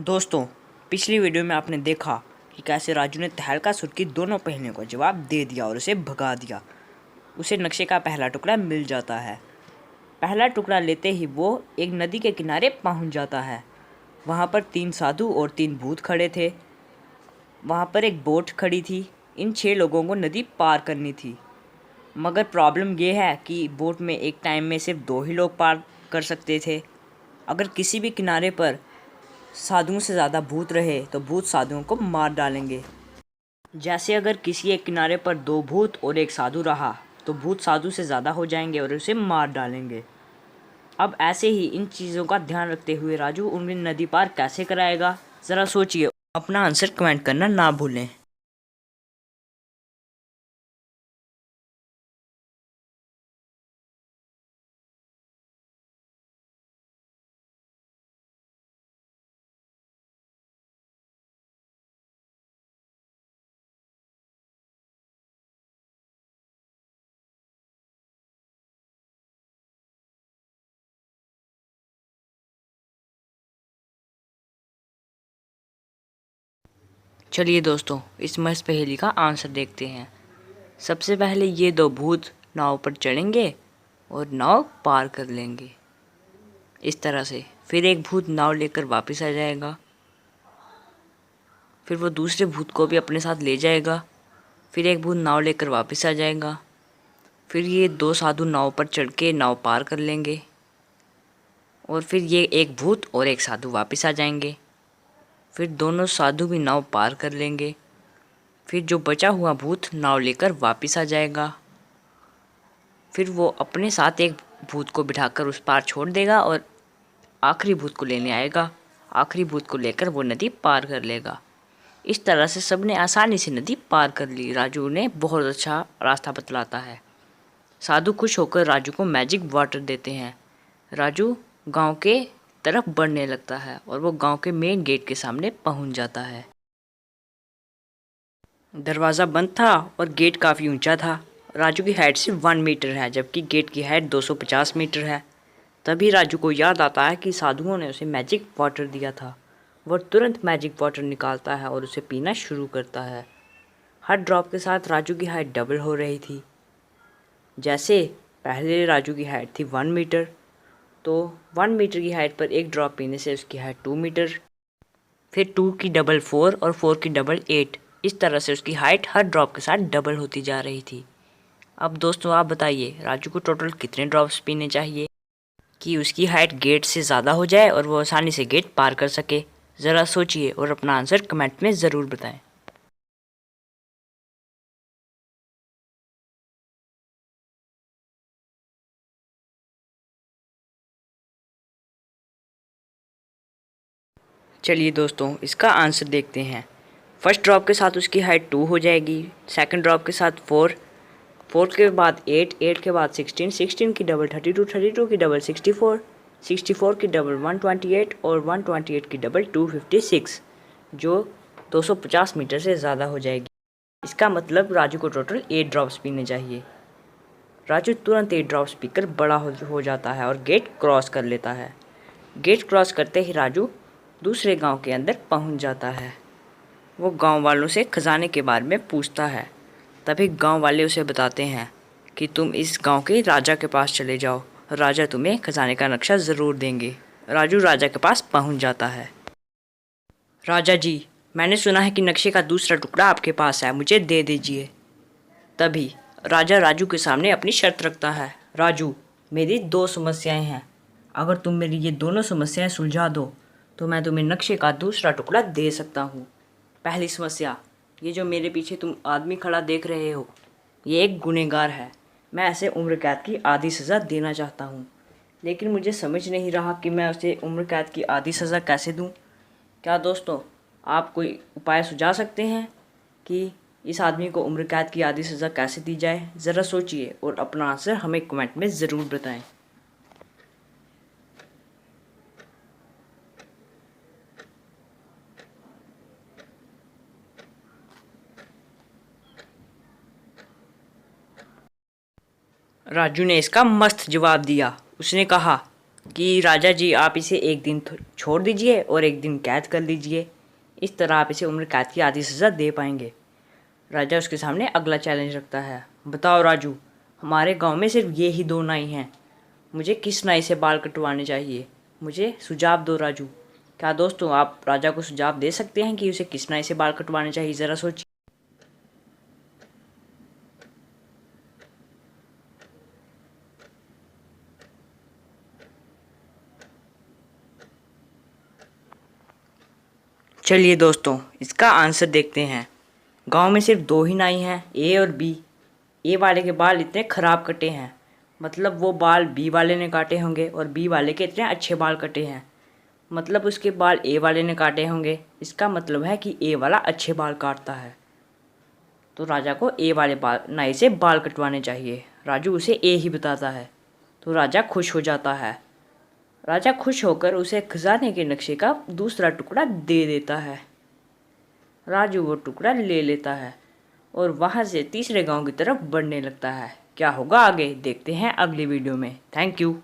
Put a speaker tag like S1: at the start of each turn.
S1: दोस्तों, पिछली वीडियो में आपने देखा कि कैसे राजू ने तहलकासुर की दोनों पहेलियों को जवाब दे दिया और उसे भगा दिया। उसे नक्शे का पहला टुकड़ा मिल जाता है। पहला टुकड़ा लेते ही वो एक नदी के किनारे पहुंच जाता है। वहां पर 3 साधु और 3 भूत खड़े थे। वहां पर एक बोट खड़ी थी। इन 6 लोगों को नदी पार करनी थी, मगर प्रॉब्लम ये है कि बोट में एक टाइम में सिर्फ 2 ही लोग पार कर सकते थे। अगर किसी भी किनारे पर साधुओं से ज़्यादा भूत रहे तो भूत साधुओं को मार डालेंगे। जैसे अगर किसी एक किनारे पर 2 भूत और एक साधु रहा तो भूत साधु से ज़्यादा हो जाएंगे और उसे मार डालेंगे। अब ऐसे ही इन चीज़ों का ध्यान रखते हुए राजू उन्हें नदी पार कैसे कराएगा, ज़रा सोचिए। अपना आंसर कमेंट करना ना भूलें। चलिए दोस्तों, इस मस्त पहेली का आंसर देखते हैं। सबसे पहले ये 2 भूत नाव पर चढ़ेंगे और नाव पार कर लेंगे इस तरह से। फिर एक भूत नाव लेकर वापस आ जाएगा। फिर वो दूसरे भूत को भी अपने साथ ले जाएगा। फिर एक भूत नाव लेकर वापस आ जाएगा। फिर ये 2 साधु नाव पर चढ़ के नाव पार कर लेंगे और फिर ये एक भूत और एक साधु वापस आ जाएंगे। फिर दोनों साधु भी नाव पार कर लेंगे। फिर जो बचा हुआ भूत नाव लेकर वापस आ जाएगा। फिर वो अपने साथ एक भूत को बिठाकर उस पार छोड़ देगा और आखिरी भूत को लेने आएगा। आखिरी भूत को लेकर वो नदी पार कर लेगा। इस तरह से सबने आसानी से नदी पार कर ली। राजू ने बहुत अच्छा रास्ता बतलाता है। साधु खुश होकर राजू को मैजिक वाटर देते हैं। राजू गांव के तरफ बढ़ने लगता है और वो गांव के मेन गेट के सामने पहुंच जाता है। दरवाज़ा बंद था और गेट काफ़ी ऊंचा था। राजू की हाइट सिर्फ 1 मीटर है, जबकि गेट की हाइट 250 मीटर है। तभी राजू को याद आता है कि साधुओं ने उसे मैजिक वाटर दिया था। वह तुरंत मैजिक वाटर निकालता है और उसे पीना शुरू करता है। हर ड्रॉप के साथ राजू की हाइट डबल हो रही थी। जैसे पहले राजू की हाइट थी 1 मीटर, तो 1 मीटर की हाइट पर एक ड्रॉप पीने से उसकी हाइट 2 मीटर, फिर 2 की डबल 4 और 4 की डबल 8। इस तरह से उसकी हाइट हर ड्रॉप के साथ डबल होती जा रही थी। अब दोस्तों आप बताइए, राजू को टोटल कितने ड्रॉप्स पीने चाहिए कि उसकी हाइट गेट से ज़्यादा हो जाए और वो आसानी से गेट पार कर सके? ज़रा सोचिए और अपना आंसर कमेंट में ज़रूर बताएं। चलिए दोस्तों, इसका आंसर देखते हैं। फर्स्ट ड्रॉप के साथ उसकी हाइट 2 हो जाएगी। सेकंड ड्रॉप के साथ 4, 4 के बाद 8, 8 के बाद 16, 16 की डबल 32, 32 की डबल 64, 64 की डबल 128 और 128 की डबल 256, जो 250 मीटर से ज़्यादा हो जाएगी। इसका मतलब राजू को टोटल 8 ड्रॉप्स पीने चाहिए। राजू तुरंत 8 ड्रॉप्स पीकर बड़ा हो जाता है और गेट क्रॉस कर लेता है। गेट क्रॉस करते ही राजू दूसरे गांव के अंदर पहुंच जाता है। वो गांव वालों से खजाने के बारे में पूछता है। तभी गांव वाले उसे बताते हैं कि तुम इस गांव के राजा के पास चले जाओ, राजा तुम्हें खजाने का नक्शा ज़रूर देंगे। राजू राजा के पास पहुंच जाता है। राजा जी, मैंने सुना है कि नक्शे का दूसरा टुकड़ा आपके पास है, मुझे दे दीजिए। तभी राजा राजू के सामने अपनी शर्त रखता है। राजू, मेरी 2 समस्याएं हैं। अगर तुम मेरी ये दोनों समस्याएं सुलझा दो तो मैं तुम्हें नक्शे का दूसरा टुकड़ा दे सकता हूँ। पहली समस्या, ये जो मेरे पीछे तुम आदमी खड़ा देख रहे हो, ये एक गुनहगार है। मैं ऐसे उम्र कैद की आधी सज़ा देना चाहता हूँ, लेकिन मुझे समझ नहीं रहा कि मैं उसे उम्र कैद की आधी सज़ा कैसे दूँ। क्या दोस्तों, आप कोई उपाय सुझा सकते हैं कि इस आदमी को उम्र कैद की आधी सज़ा कैसे दी जाए? ज़रा सोचिए और अपना आंसर हमें कमेंट में ज़रूर बताएं। राजू ने इसका मस्त जवाब दिया। उसने कहा कि राजा जी आप इसे एक दिन छोड़ दीजिए और एक दिन कैद कर लीजिए, इस तरह आप इसे उम्र कैद की आधी सज़ा दे पाएंगे। राजा उसके सामने अगला चैलेंज रखता है, बताओ राजू, हमारे गांव में सिर्फ ये ही 2 नाई हैं, मुझे किस नाई से बाल कटवाने चाहिए, मुझे सुझाव दो राजू। क्या दोस्तों आप राजा को सुझाव दे सकते हैं कि उसे किस नाई से बाल कटवाने चाहिए? ज़रा सोचिए। चलिए दोस्तों इसका आंसर देखते हैं। गांव में सिर्फ 2 ही नाई हैं, ए और बी। ए वाले के बाल इतने ख़राब कटे हैं, मतलब वो बाल बी वाले ने काटे होंगे, और बी वाले के इतने अच्छे बाल कटे हैं, मतलब उसके बाल ए वाले ने काटे होंगे। इसका मतलब है कि ए वाला अच्छे बाल काटता है, तो राजा को ए वाले बाल नाई से बाल कटवाने चाहिए। राजू उसे ए ही बताता है, तो राजा खुश हो जाता है। राजा खुश होकर उसे खजाने के नक्शे का दूसरा टुकड़ा दे देता है। राजू वो टुकड़ा ले लेता है और वहाँ से तीसरे गांव की तरफ बढ़ने लगता है। क्या होगा आगे देखते हैं अगली वीडियो में। Thank you.